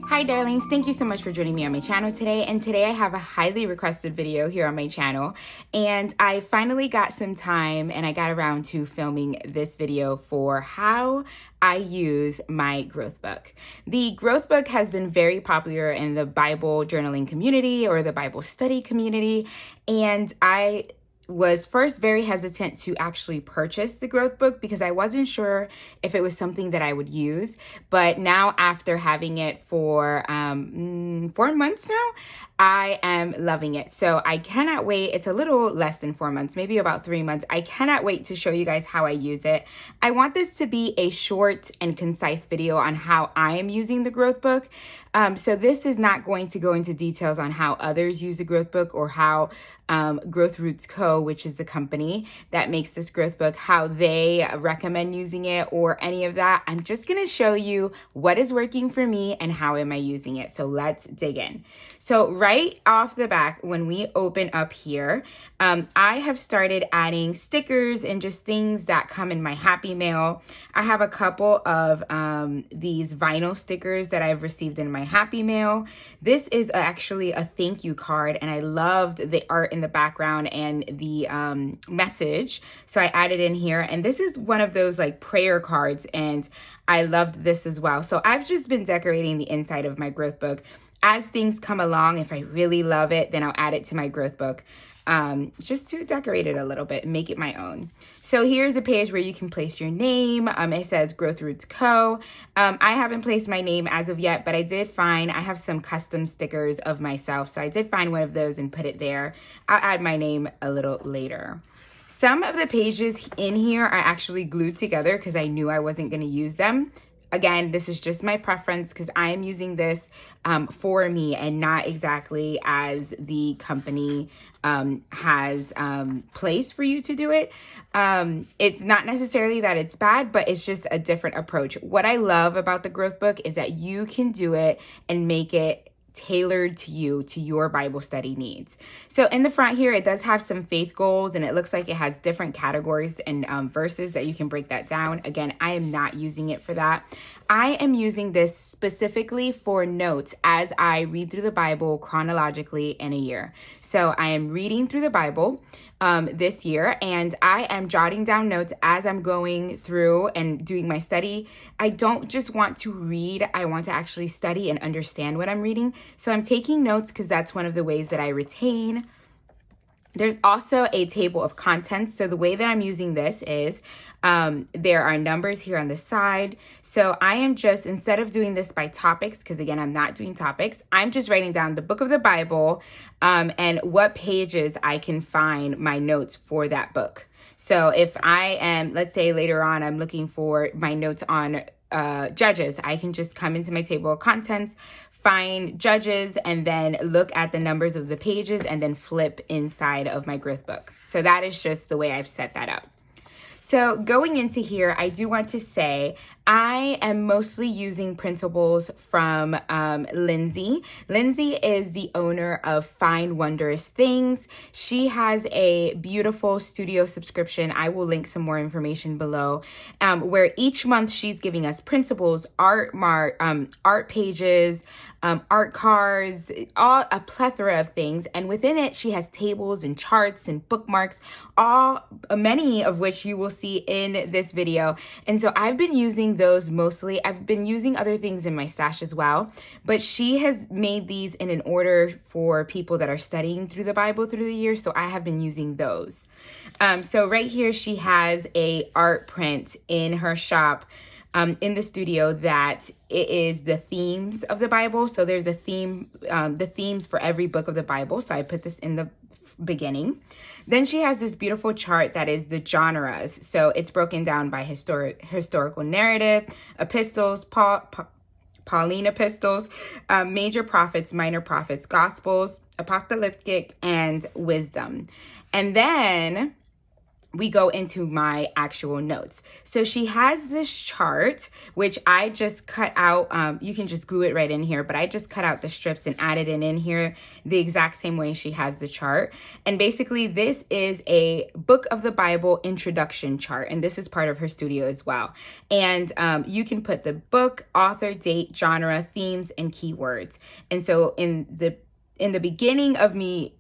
Hi darlings, thank you so much for joining me on my channel today. And today I have a highly requested video here on my channel. And I finally got some time and I got around to filming this video for how I use my growth book. The growth book has been very popular in the Bible journaling community or the Bible study community. And I was first very hesitant to actually purchase the growth book because I wasn't sure if it was something that I would use. But now, after having it for 4 months now, I am loving it. So I cannot wait. It's a little less than 4 months, maybe about 3 months. I cannot wait to show you guys how I use it. I want this to be a short and concise video on how I am using the growth book. So this is not going to go into details on how others use the growth book or how Growth Roots Co., which is the company that makes this growth book, how they recommend using it or any of that. I'm just going to show you what is working for me and how am I using it. So let's dig in. So right off the back, when we open up here, I have started adding stickers and just things that come in my Happy Mail. I have a couple of these vinyl stickers that I've received in my Happy Mail. This is actually a thank you card, and I loved the art in the background and the message. So I added in here, and this is one of those like prayer cards, and I loved this as well. So I've just been decorating the inside of my growth book. As things come along, if I really love it, then I'll add it to my growth book. Just to decorate it a little bit and make it my own. So here's a page where you can place your name. It says Growth Roots Co. I haven't placed my name as of yet, but I did find, I have some custom stickers of myself. So I did find one of those and put it there. I'll add my name a little later. Some of the pages in here are actually glued together because I knew I wasn't going to use them. Again, this is just my preference because I am using this for me and not exactly as the company has placed for you to do it. It's not necessarily that it's bad, but it's just a different approach. What I love about the growth book is that you can do it and make it tailored to you, to your Bible study needs. So in the front here, it does have some faith goals, and it looks like it has different categories and verses that you can break that down. Again, I am not using it for that. I am using this specifically for notes as I read through the Bible chronologically in a year. So I am reading through the Bible this year, and I am jotting down notes as I'm going through and doing my study. I don't just want to read, I want to actually study and understand what I'm reading. So I'm taking notes because that's one of the ways that I retain. There's also a table of contents. So the way that I'm using this is there are numbers here on the side. So I am just, instead of doing this by topics, because again, I'm not doing topics, I'm just writing down the book of the Bible and what pages I can find my notes for that book. So if I am, let's say later on, I'm looking for my notes on Judges, I can just come into my table of contents, find Judges, and then look at the numbers of the pages and then flip inside of my growth book. So that is just the way I've set that up. So going into here, I do want to say I am mostly using printables from Lindsay. Lindsay is the owner of Find Wondrous Things. She has a beautiful studio subscription. I will link some more information below, where each month she's giving us printables, art pages, art cards, a plethora of things. And within it, she has tables and charts and bookmarks, many of which you will see in this video. And so I've been using those mostly. I've been using other things in my stash as well, but she has made these in an order for people that are studying through the Bible through the years. So I have been using those. So right here, she has a art print in her shop in the studio that it is the themes of the Bible. So there's a theme, the themes for every book of the Bible. So I put this in the beginning. Then she has this beautiful chart that is the genres. So it's broken down by historical narrative, epistles, Pauline epistles, major prophets, minor prophets, gospels, apocalyptic, and wisdom. And then we go into my actual notes. So she has this chart, which I just cut out. You can just glue it right in here, but I just cut out the strips and added it in here the exact same way she has the chart. And basically this is a book of the Bible introduction chart. And this is part of her studio as well. And you can put the book, author, date, genre, themes, and keywords. And so in the beginning of me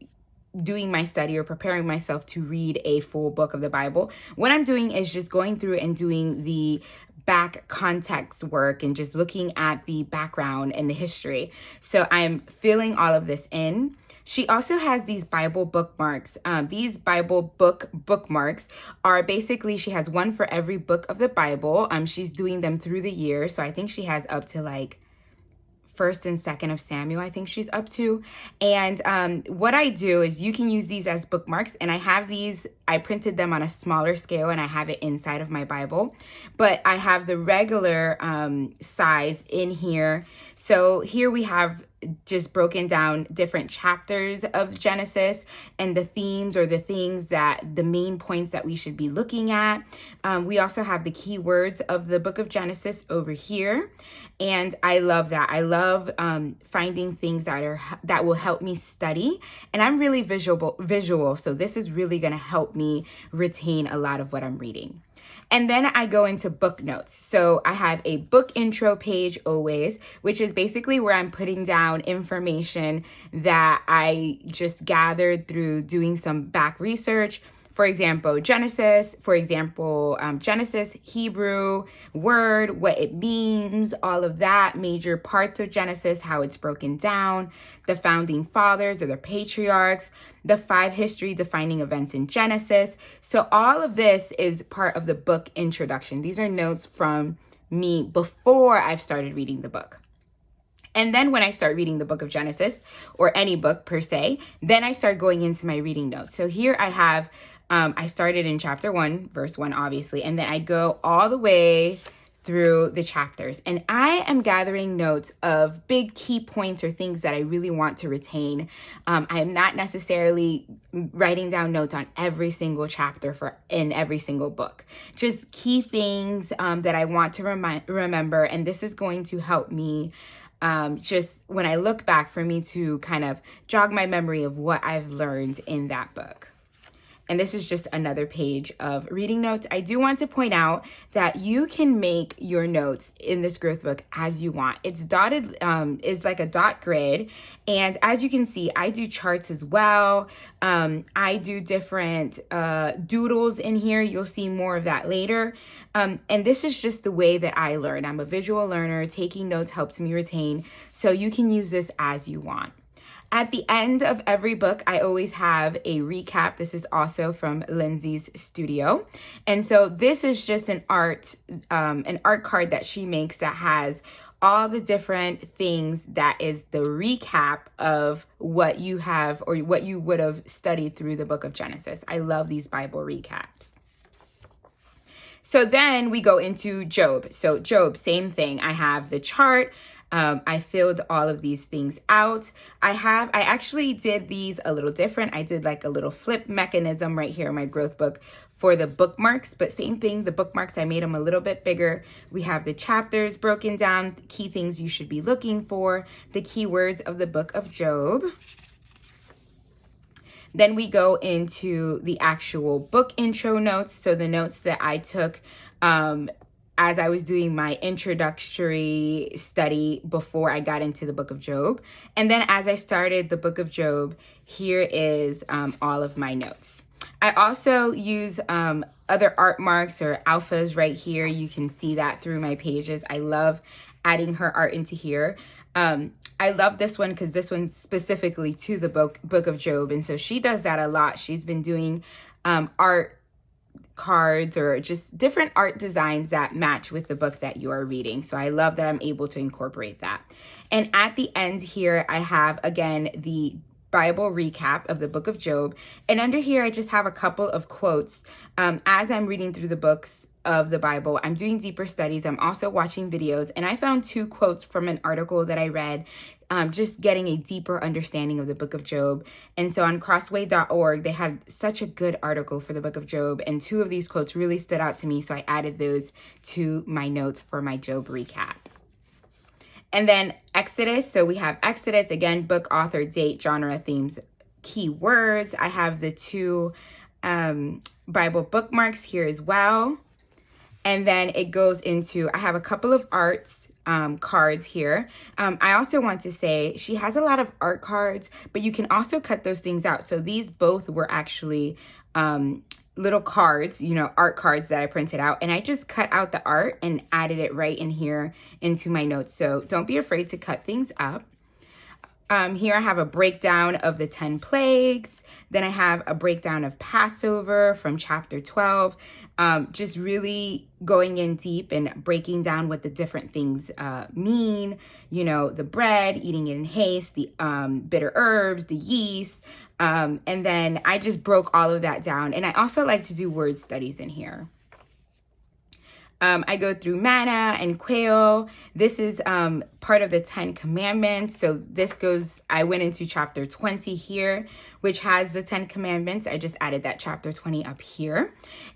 doing my study or preparing myself to read a full book of the Bible, what I'm doing is just going through and doing the back context work and just looking at the background and the history. So I'm filling all of this in. She also has these Bible bookmarks. These Bible bookmarks are basically, she has one for every book of the Bible. She's doing them through the year. So I think she has up to like 1st and 2nd of Samuel, I think she's up to. And what I do is you can use these as bookmarks, and I have these, I printed them on a smaller scale and I have it inside of my Bible, but I have the regular size in here. So here we have just broken down different chapters of Genesis and the themes or the things that the main points that we should be looking at. We also have the keywords of the book of Genesis over here. And I love that. I love finding things that will help me study. And I'm really visual. So this is really going to help me retain a lot of what I'm reading. And then I go into book notes. So I have a book intro page always, which is basically where I'm putting down information that I just gathered through doing some back research. For example, Genesis, Hebrew word, what it means, all of that, major parts of Genesis, how it's broken down, the founding fathers or the patriarchs, the 5 history defining events in Genesis. So all of this is part of the book introduction. These are notes from me before I've started reading the book. And then when I start reading the book of Genesis, or any book per se, then I start going into my reading notes. So here I have, I started in chapter 1, verse 1, obviously, and then I go all the way through the chapters. And I am gathering notes of big key points or things that I really want to retain. I am not necessarily writing down notes on every single chapter in every single book. Just key things that I want to remember. And this is going to help me just when I look back, for me to kind of jog my memory of what I've learned in that book. And this is just another page of reading notes. I do want to point out that you can make your notes in this growth book as you want. It's dotted, is like a dot grid. And as you can see, I do charts as well. I do different doodles in here. You'll see more of that later. And this is just the way that I learn. I'm a visual learner. Taking notes helps me retain. So you can use this as you want. At the end of every book, I always have a recap. This is also from Lindsay's studio. And so this is just an art card that she makes that has all the different things that is the recap of what you have or what you would have studied through the book of Genesis. I love these Bible recaps. So then we go into Job. So Job, same thing. I have the chart. I filled all of these things out. I actually did these a little different. I did like a little flip mechanism right here in my growth book for the bookmarks, but same thing, the bookmarks, I made them a little bit bigger. We have the chapters broken down, key things you should be looking for, the keywords of the book of Job. Then we go into the actual book intro notes. So the notes that I took as I was doing my introductory study before I got into the book of Job. And then as I started the book of Job, here is all of my notes. I also use other art marks or alphas right here. You can see that through my pages. I love adding her art into here. I love this one because this one's specifically to the book of Job. And so she does that a lot. She's been doing art cards or just different art designs that match with the book that you are reading. So I love that I'm able to incorporate that. And at the end here, I have, again, the Bible recap of the book of Job. And under here, I just have a couple of quotes. As I'm reading through the books, of the Bible. I'm doing deeper studies. I'm also watching videos, and I found 2 quotes from an article that I read, just getting a deeper understanding of the book of Job. And so on crossway.org, they had such a good article for the book of Job, and 2 of these quotes really stood out to me, so I added those to my notes for my Job recap. And then Exodus. So we have Exodus, again, book, author, date, genre, themes, keywords. I have the 2 Bible bookmarks here as well. And then it goes into, I have a couple of arts cards here. I also want to say she has a lot of art cards, but you can also cut those things out. So these both were actually little cards, art cards that I printed out, and I just cut out the art and added it right in here into my notes. So don't be afraid to cut things up. Here I have a breakdown of the 10 plagues. Then I have a breakdown of Passover from chapter 12, just really going in deep and breaking down what the different things mean. The bread, eating it in haste, the bitter herbs, the yeast. And then I just broke all of that down. And I also like to do word studies in here. I go through manna and quail. This is part of the 10 commandments. So I went into chapter 20 here, which has the 10 commandments. I just added that chapter 20 up here.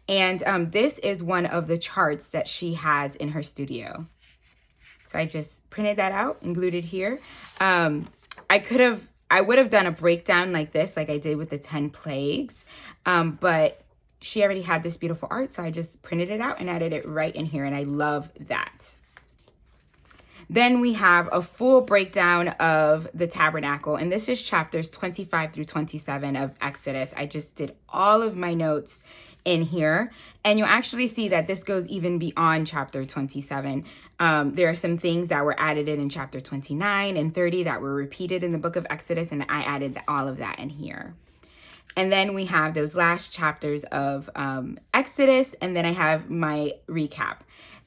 And this is one of the charts that she has in her studio. So I just printed that out and glued it here. I would have done a breakdown like this, like I did with the 10 plagues, but she already had this beautiful art, so I just printed it out and added it right in here, and I love that. Then we have a full breakdown of the tabernacle, and this is chapters 25 through 27 of Exodus. I just did all of my notes in here, and you'll actually see that this goes even beyond chapter 27. There are some things that were added in chapter 29 and 30 that were repeated in the book of Exodus, and I added all of that in here. And then we have those last chapters of Exodus, and then I have my recap.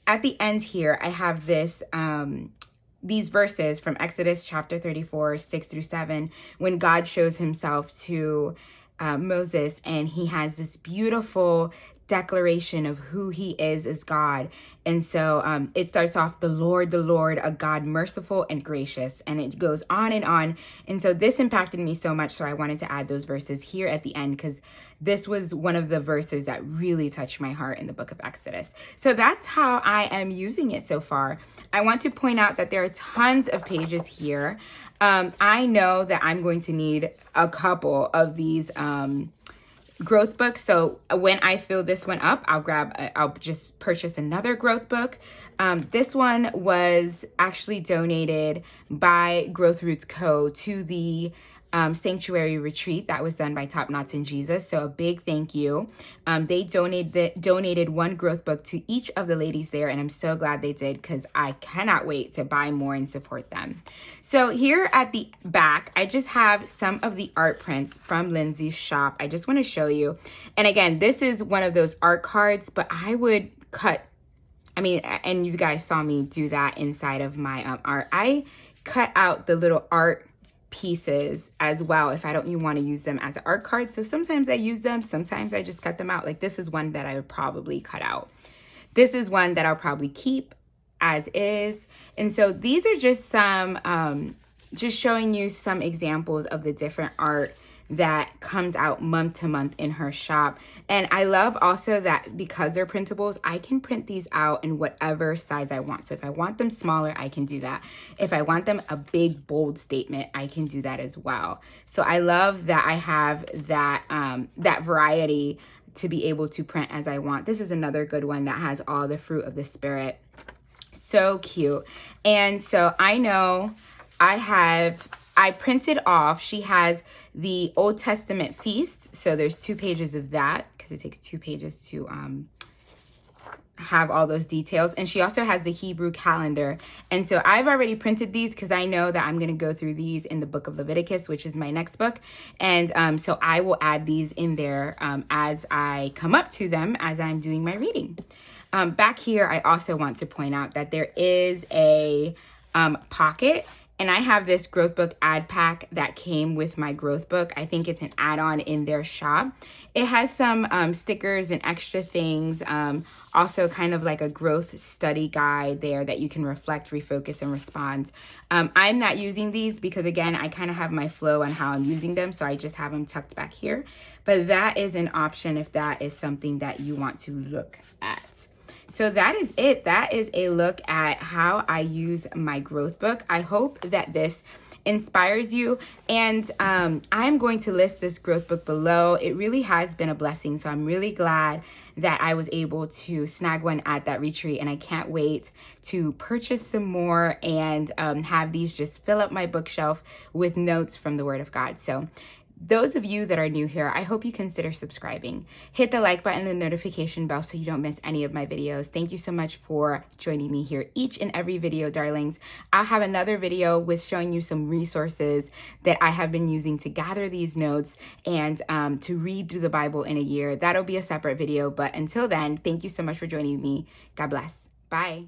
At the end here, I have these verses from Exodus chapter 34, 6 through 7, when God shows himself to Moses, and he has this beautiful declaration of who he is as God. And so it starts off, the Lord, a God merciful and gracious, and it goes on and on. And so this impacted me so much, so I wanted to add those verses here at the end, because this was one of the verses that really touched my heart in the book of Exodus. So that's how I am using it so far. I want to point out that there are tons of pages here. I know that I'm going to need a couple of these growth books. So when I fill this one up, I'll just purchase another growth book. This one was actually donated by Growth Roots Co. to the sanctuary retreat that was done by Top Knots in Jesus. So a big thank you. They donated one growth book to each of the ladies there, and I'm so glad they did, because I cannot wait to buy more and support them. So here at the back, I just have some of the art prints from Lindsay's shop. I just want to show you. And again, this is one of those art cards, but I would and you guys saw me do that inside of my art. I cut out the little art pieces as well if I don't want to use them as an art card. So sometimes I use them, sometimes I just cut them out. Like this is one that I would probably cut out. This is one that I'll probably keep as is. And so these are just some, just showing you some examples of the different art that comes out month to month in her shop. And I love also that because they're printables, I can print these out in whatever size I want. So if I want them smaller, I can do that. If I want them a big, bold statement, I can do that as well. So I love that I have that, that variety to be able to print as I want. This is another good one that has all the fruit of the Spirit. So cute. And so I know I printed off, she has the Old Testament feast. So there's 2 pages of that, because it takes 2 pages to have all those details. And she also has the Hebrew calendar. And so I've already printed these because I know that I'm going to go through these in the book of Leviticus, which is my next book. And so I will add these in there as I come up to them as I'm doing my reading. Back here, I also want to point out that there is a pocket And I have this growth book ad pack that came with my growth book. I think it's an add-on in their shop. It has some stickers and extra things. Also kind of like a growth study guide there that you can reflect, refocus, and respond. I'm not using these because, again, I kind of have my flow on how I'm using them. So I just have them tucked back here. But that is an option if that is something that you want to look at. So that is it. That is a look at how I use my growth book. I hope that this inspires you. And I'm going to list this growth book below. It really has been a blessing. So I'm really glad that I was able to snag one at that retreat. And I can't wait to purchase some more and have these just fill up my bookshelf with notes from the Word of God. So those of you that are new here, I hope you consider subscribing. Hit the like button and the notification bell so you don't miss any of my videos. Thank you so much for joining me here each and every video, darlings. I'll have another video with showing you some resources that I have been using to gather these notes and to read through the Bible in a year. That'll be a separate video, but until then, thank you so much for joining me. God bless. Bye.